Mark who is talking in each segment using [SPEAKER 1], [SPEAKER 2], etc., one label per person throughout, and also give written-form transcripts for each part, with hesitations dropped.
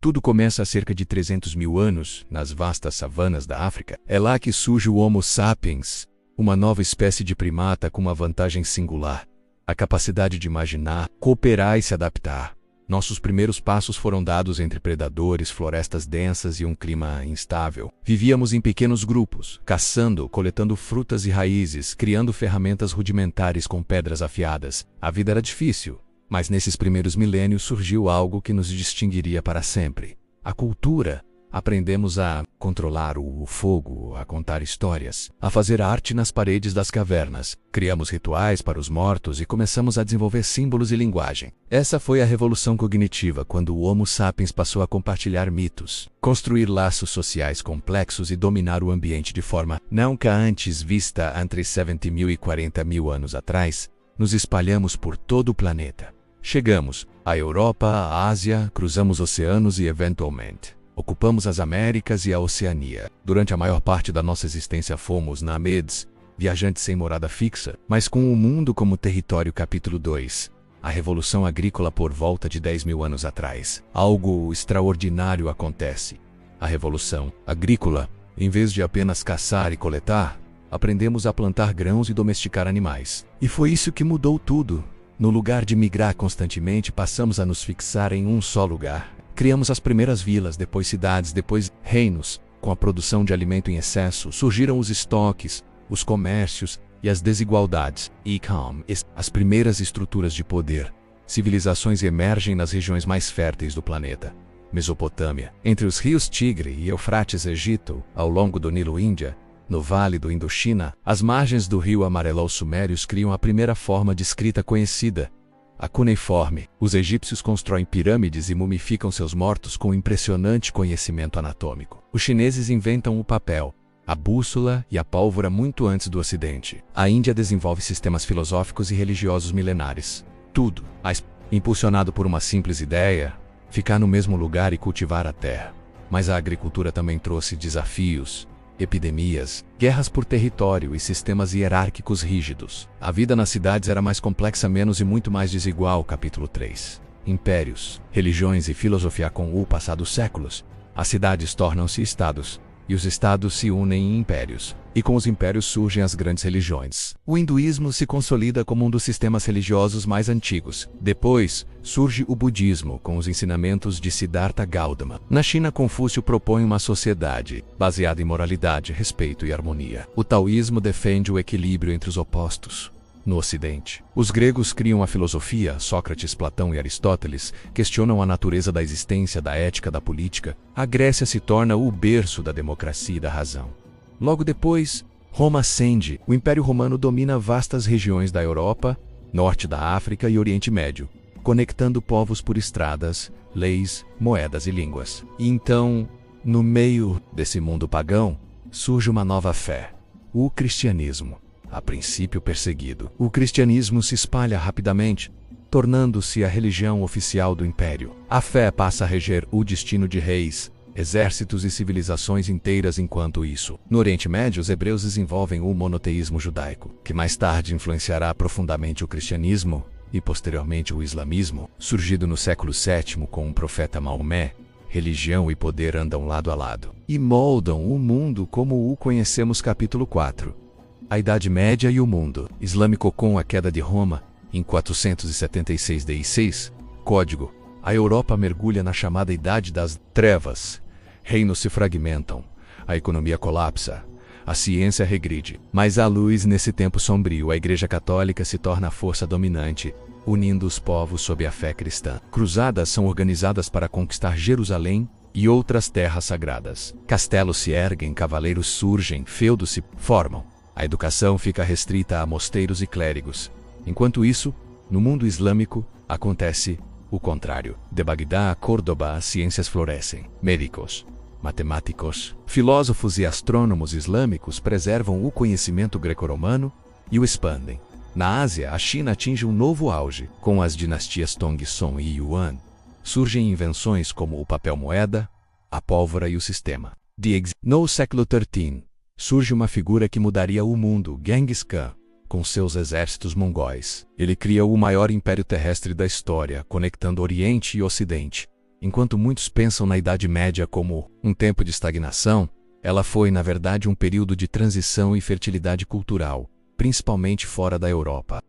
[SPEAKER 1] Tudo começa há cerca de 300 mil anos, nas vastas savanas da África. É lá que surge o Homo sapiens, uma nova espécie de primata com uma vantagem singular: a capacidade de imaginar, cooperar e se adaptar. Nossos primeiros passos foram dados entre predadores, florestas densas e um clima instável. Vivíamos em pequenos grupos, caçando, coletando frutas e raízes, criando ferramentas rudimentares com pedras afiadas. A vida era difícil, mas nesses primeiros milênios surgiu algo que nos distinguiria para sempre: a cultura. Aprendemos a controlar o fogo, a contar histórias, a fazer arte nas paredes das cavernas. Criamos rituais para os mortos e começamos a desenvolver símbolos e linguagem. Essa foi a revolução cognitiva, quando o Homo sapiens passou a compartilhar mitos, construir laços sociais complexos e dominar o ambiente de forma nunca antes vista entre 70 mil e 40 mil anos atrás. Nos espalhamos por todo o planeta. Chegamos à Europa, à Ásia, cruzamos oceanos e, eventualmente, ocupamos as Américas e a Oceania. Durante a maior parte da nossa existência fomos nômades, viajantes sem morada fixa, mas com o mundo como território. Capítulo 2. A Revolução Agrícola por volta de 10 mil anos atrás. Algo extraordinário acontece. A Revolução Agrícola, em vez de apenas caçar e coletar, aprendemos a plantar grãos e domesticar animais. E foi isso que mudou tudo. No lugar de migrar constantemente, passamos a nos fixar em um só lugar. Criamos as primeiras vilas, depois cidades, depois reinos. Com a produção de alimento em excesso, surgiram os estoques, os comércios e as desigualdades. As primeiras estruturas de poder. Civilizações emergem nas regiões mais férteis do planeta. Mesopotâmia, entre os rios Tigre e Eufrates, Egito, ao longo do Nilo, Índia, no Vale do Indochina, as margens do rio Amarelo. Os sumérios criam a primeira forma de escrita conhecida, a cuneiforme. Os egípcios constroem pirâmides e mumificam seus mortos com impressionante conhecimento anatômico. Os chineses inventam o papel, a bússola e a pólvora muito antes do Ocidente. A Índia desenvolve sistemas filosóficos e religiosos milenares. Tudo, impulsionado por uma simples ideia: ficar no mesmo lugar e cultivar a terra. Mas a agricultura também trouxe desafios: epidemias, guerras por território e sistemas hierárquicos rígidos. A vida nas cidades era mais complexa, menos e muito mais desigual. Capítulo 3. Impérios, religiões e filosofia. Com o passar dos séculos, as cidades tornam-se estados, e os estados se unem em impérios, e com os impérios surgem as grandes religiões. O hinduísmo se consolida como um dos sistemas religiosos mais antigos. Depois, surge o budismo, com os ensinamentos de Siddhartha Gautama. Na China, Confúcio propõe uma sociedade baseada em moralidade, respeito e harmonia. O taoísmo defende o equilíbrio entre os opostos. No Ocidente, os gregos criam a filosofia. Sócrates, Platão e Aristóteles questionam a natureza da existência, da ética, da política. A Grécia se torna o berço da democracia e da razão. Logo depois, Roma ascende. O Império Romano domina vastas regiões da Europa, norte da África e Oriente Médio, conectando povos por estradas, leis, moedas e línguas. E então, no meio desse mundo pagão, surge uma nova fé: o cristianismo. A princípio perseguido, o cristianismo se espalha rapidamente, tornando-se a religião oficial do império. A fé passa a reger o destino de reis, exércitos e civilizações inteiras. Enquanto isso, no Oriente Médio, os hebreus desenvolvem o monoteísmo judaico, que mais tarde influenciará profundamente o cristianismo e posteriormente o islamismo. Surgido no século VII com o profeta Maomé, religião e poder andam lado a lado e moldam o mundo como o conhecemos. Capítulo 4. A Idade Média e o mundo islâmico. Com a queda de Roma, em 476 d.C., código, a Europa mergulha na chamada Idade das Trevas. Reinos se fragmentam, a economia colapsa, a ciência regride. Mas há luz nesse tempo sombrio. A Igreja Católica se torna a força dominante, unindo os povos sob a fé cristã. Cruzadas são organizadas para conquistar Jerusalém e outras terras sagradas. Castelos se erguem, cavaleiros surgem, feudos se formam. A educação fica restrita a mosteiros e clérigos. Enquanto isso, no mundo islâmico, acontece o contrário. De Bagdá a Córdoba, as ciências florescem. Médicos, matemáticos, filósofos e astrônomos islâmicos preservam o conhecimento greco-romano e o expandem. Na Ásia, a China atinge um novo auge. Com as dinastias Tong, Song e Yuan, surgem invenções como o papel-moeda, a pólvora e o sistema. No século XIII, surge uma figura que mudaria o mundo: Genghis Khan, com seus exércitos mongóis. Ele cria o maior império terrestre da história, conectando Oriente e Ocidente. Enquanto muitos pensam na Idade Média como um tempo de estagnação, ela foi, na verdade, um período de transição e fertilidade cultural, principalmente fora da Europa.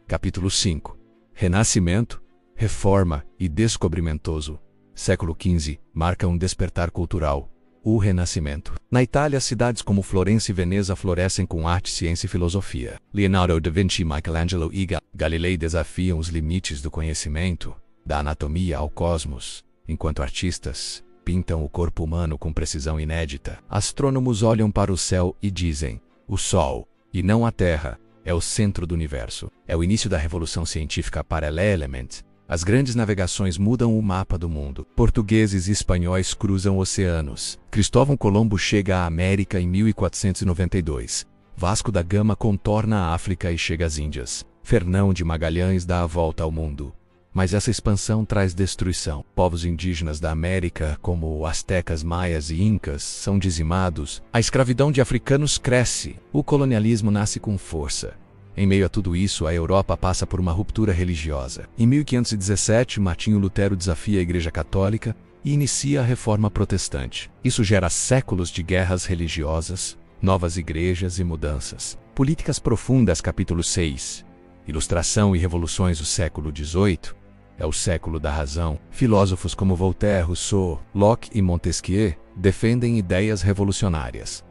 [SPEAKER 1] Capítulo 5. Renascimento, Reforma e Descobrimentoso. Século XV marca um despertar cultural, o Renascimento. Na Itália, cidades como Florença e Veneza florescem com arte, ciência e filosofia. Leonardo da Vinci, Michelangelo e Galilei desafiam os limites do conhecimento, da anatomia ao cosmos, enquanto artistas pintam o corpo humano com precisão inédita. Astrônomos olham para o céu e dizem: o Sol, e não a Terra, é o centro do universo. É o início da revolução científica Parallel-Element. As grandes navegações mudam o mapa do mundo. Portugueses e espanhóis cruzam oceanos. Cristóvão Colombo chega à América em 1492. Vasco da Gama contorna a África e chega às Índias. Fernão de Magalhães dá a volta ao mundo. Mas essa expansão traz destruição. Povos indígenas da América, como astecas, maias e incas, são dizimados. A escravidão de africanos cresce. O colonialismo nasce com força. Em meio a tudo isso, a Europa passa por uma ruptura religiosa. Em 1517, Martinho Lutero desafia a Igreja Católica e inicia a Reforma Protestante. Isso gera séculos de guerras religiosas, novas igrejas e mudanças. Políticas profundas, capítulo 6. Ilustração e revoluções do século XVIII. É o século da razão. Filósofos como Voltaire, Rousseau, Locke e Montesquieu defendem ideias revolucionárias.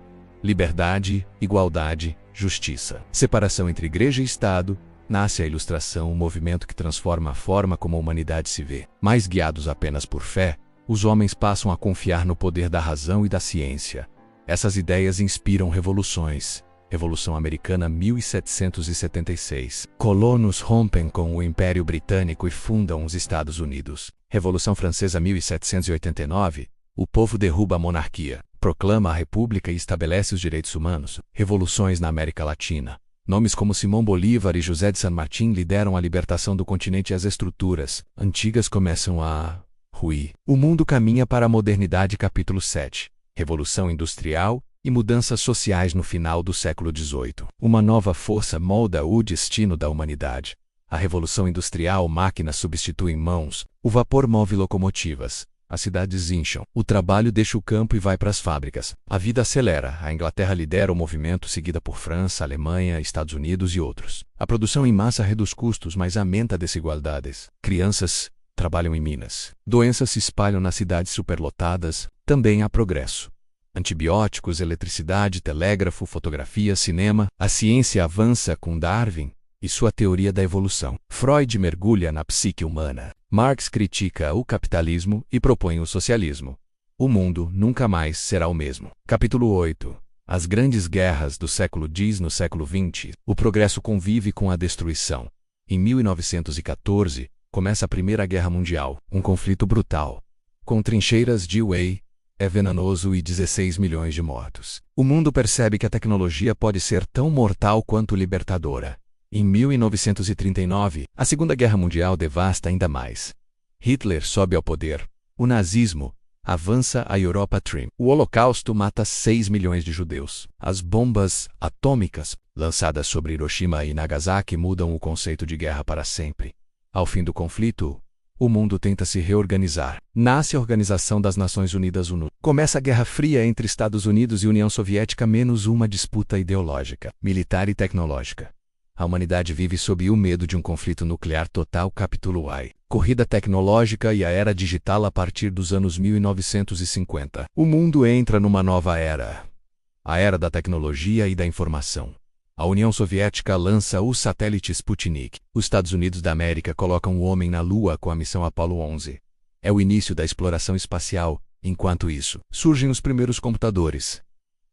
[SPEAKER 1] Liberdade, igualdade, justiça. Separação entre igreja e Estado. Nasce a Ilustração, um movimento que transforma a forma como a humanidade se vê. Mais guiados apenas por fé, os homens passam a confiar no poder da razão e da ciência. Essas ideias inspiram revoluções. Revolução Americana 1776. Colonos rompem com o Império Britânico e fundam os Estados Unidos. Revolução Francesa 1789. O povo derruba a monarquia, proclama a república e estabelece os direitos humanos. Revoluções na América Latina. Nomes como Simão Bolívar e José de San Martín lideram a libertação do continente e as estruturas antigas começam a ruir. O mundo caminha para a modernidade, capítulo 7. Revolução Industrial e mudanças sociais no final do século XVIII. Uma nova força molda o destino da humanidade. A Revolução Industrial, máquinas substituem mãos, o vapor move locomotivas. As cidades incham, o trabalho deixa o campo e vai para as fábricas. A vida acelera, a Inglaterra lidera o movimento, seguida por França, Alemanha, Estados Unidos e outros. A produção em massa reduz custos, mas aumenta desigualdades. Crianças trabalham em minas. Doenças se espalham nas cidades superlotadas, também há progresso. Antibióticos, eletricidade, telégrafo, fotografia, cinema. A ciência avança com Darwin e sua teoria da evolução. Freud mergulha na psique humana. Marx critica o capitalismo e propõe o socialismo. O mundo nunca mais será o mesmo. Capítulo 8. As grandes guerras do século X. No século XX, o progresso convive com a destruição. Em 1914, começa a Primeira Guerra Mundial, um conflito brutal. Com trincheiras de Wei, é venenoso e 16 milhões de mortos. O mundo percebe que a tecnologia pode ser tão mortal quanto libertadora. Em 1939, a Segunda Guerra Mundial devasta ainda mais. Hitler sobe ao poder. O nazismo avança a Europa Trim. O Holocausto mata 6 milhões de judeus. As bombas atômicas lançadas sobre Hiroshima e Nagasaki mudam o conceito de guerra para sempre. Ao fim do conflito, o mundo tenta se reorganizar. Nasce a Organização das Nações Unidas ONU. Começa a Guerra Fria entre Estados Unidos e União Soviética, menos uma disputa ideológica, militar e tecnológica. A humanidade vive sob o medo de um conflito nuclear total, capítulo I. Corrida tecnológica e a era digital a partir dos anos 1950. O mundo entra numa nova era. A era da tecnologia e da informação. A União Soviética lança o satélite Sputnik. Os Estados Unidos da América colocam o homem na Lua com a missão Apollo 11. É o início da exploração espacial. Enquanto isso, surgem os primeiros computadores.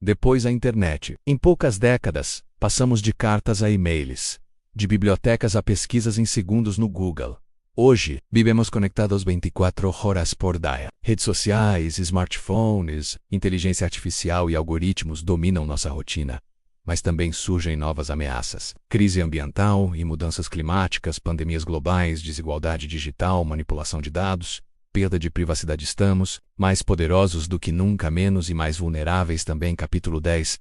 [SPEAKER 1] Depois a internet. Em poucas décadas, passamos de cartas a e-mails, de bibliotecas a pesquisas em segundos no Google. Hoje, vivemos conectados 24 horas por dia. Redes sociais, smartphones, inteligência artificial e algoritmos dominam nossa rotina. Mas também surgem novas ameaças. Crise ambiental e mudanças climáticas, pandemias globais, desigualdade digital, manipulação de dados, perda de privacidade. Estamos mais poderosos do que nunca, menos e mais vulneráveis também. Capítulo 10.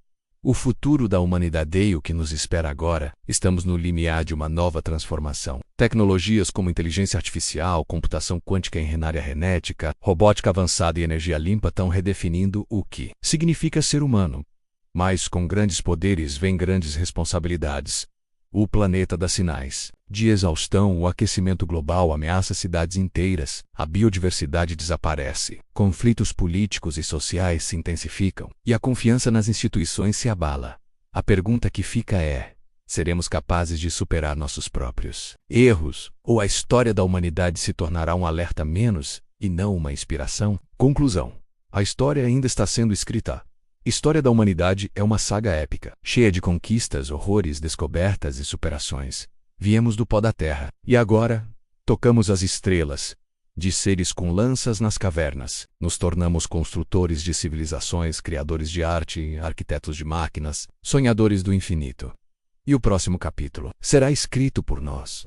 [SPEAKER 1] O futuro da humanidade e o que nos espera agora, estamos no limiar de uma nova transformação. Tecnologias como inteligência artificial, computação quântica e engenharia genética, robótica avançada e energia limpa estão redefinindo o que significa ser humano. Mas com grandes poderes vem grandes responsabilidades. O planeta dá sinais de exaustão, o aquecimento global ameaça cidades inteiras, a biodiversidade desaparece, conflitos políticos e sociais se intensificam e a confiança nas instituições se abala. A pergunta que fica é: seremos capazes de superar nossos próprios erros, ou a história da humanidade se tornará um alerta menos e não uma inspiração? Conclusão: a história ainda está sendo escrita. História da humanidade é uma saga épica, cheia de conquistas, horrores, descobertas e superações. Viemos do pó da terra, e agora tocamos as estrelas. De seres com lanças nas cavernas, nos tornamos construtores de civilizações, criadores de arte, arquitetos de máquinas, sonhadores do infinito. E o próximo capítulo será escrito por nós.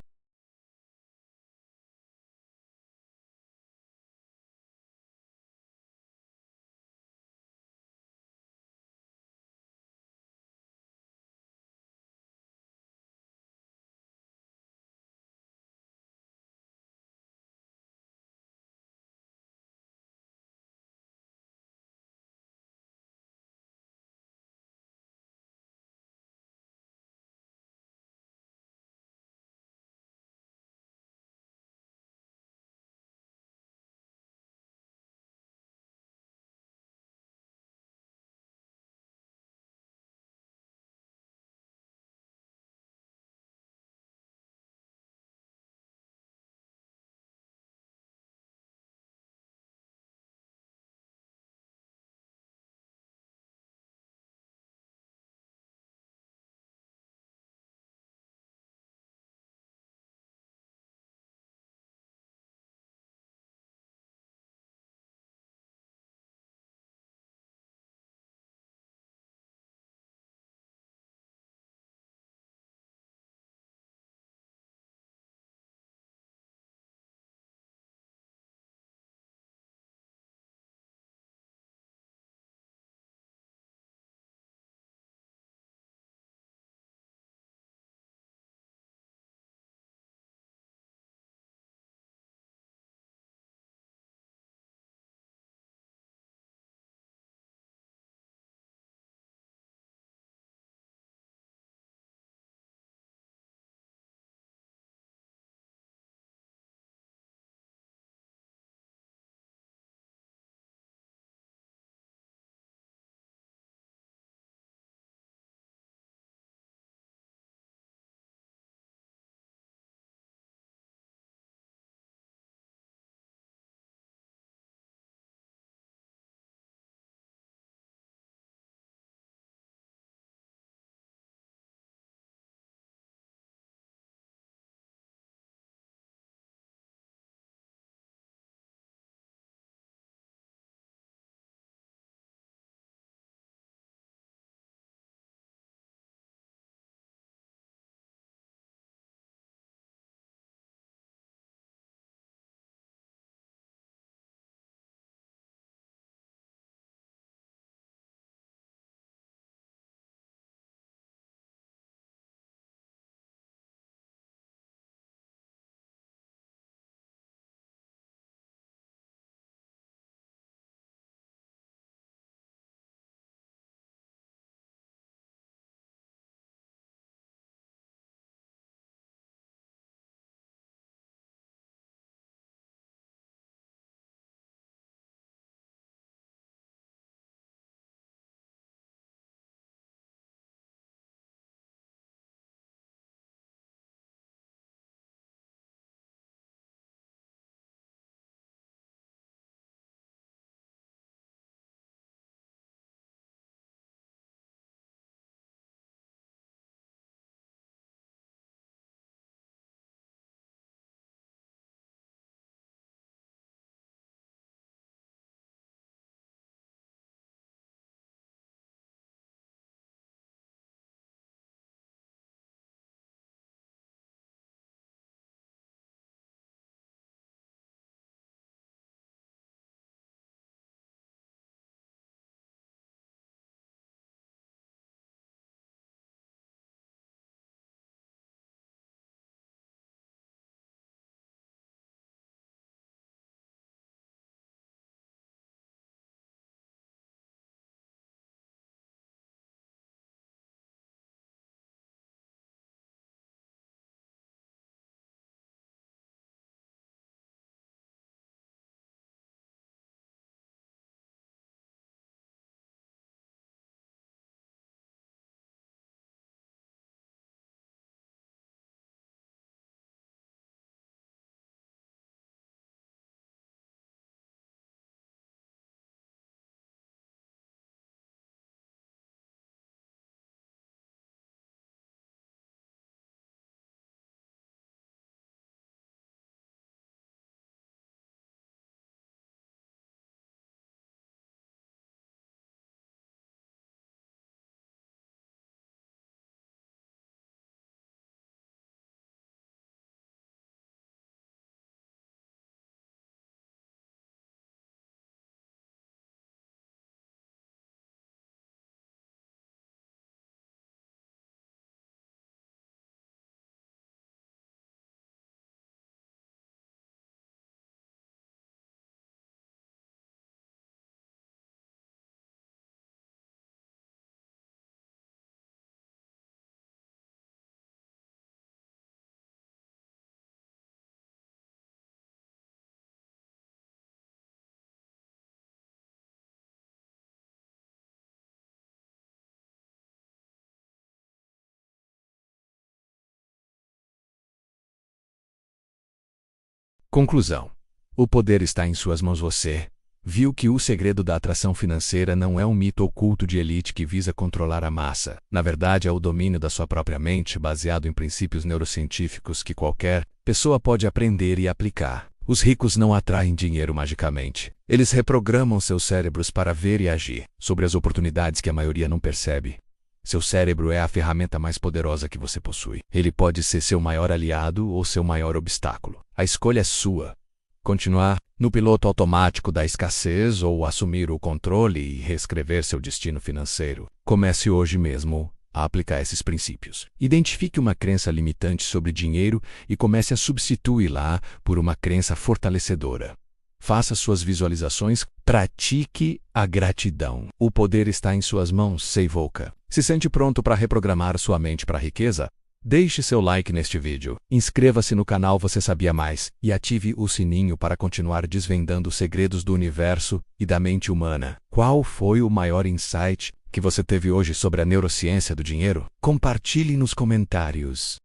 [SPEAKER 1] Conclusão. O poder está em suas mãos. Você viu que o segredo da atração financeira não é um mito oculto de elite que visa controlar a massa. Na verdade, é o domínio da sua própria mente, baseado em princípios neurocientíficos que qualquer pessoa pode aprender e aplicar. Os ricos não atraem dinheiro magicamente. Eles reprogramam seus cérebros para ver e agir sobre as oportunidades que a maioria não percebe. Seu cérebro é a ferramenta mais poderosa que você possui. Ele pode ser seu maior aliado ou seu maior obstáculo. A escolha é sua. Continuar no piloto automático da escassez ou assumir o controle e reescrever seu destino financeiro. Comece hoje mesmo a aplicar esses princípios. Identifique uma crença limitante sobre dinheiro e comece a substituí-la por uma crença fortalecedora. Faça suas visualizações, pratique a gratidão. O poder está em suas mãos, Seivoka. Se sente pronto para reprogramar sua mente para a riqueza? Deixe seu like neste vídeo, inscreva-se no canal Você Sabia Mais e ative o sininho para continuar desvendando os segredos do universo e da mente humana. Qual foi o maior insight que você teve hoje sobre a neurociência do dinheiro? Compartilhe nos comentários.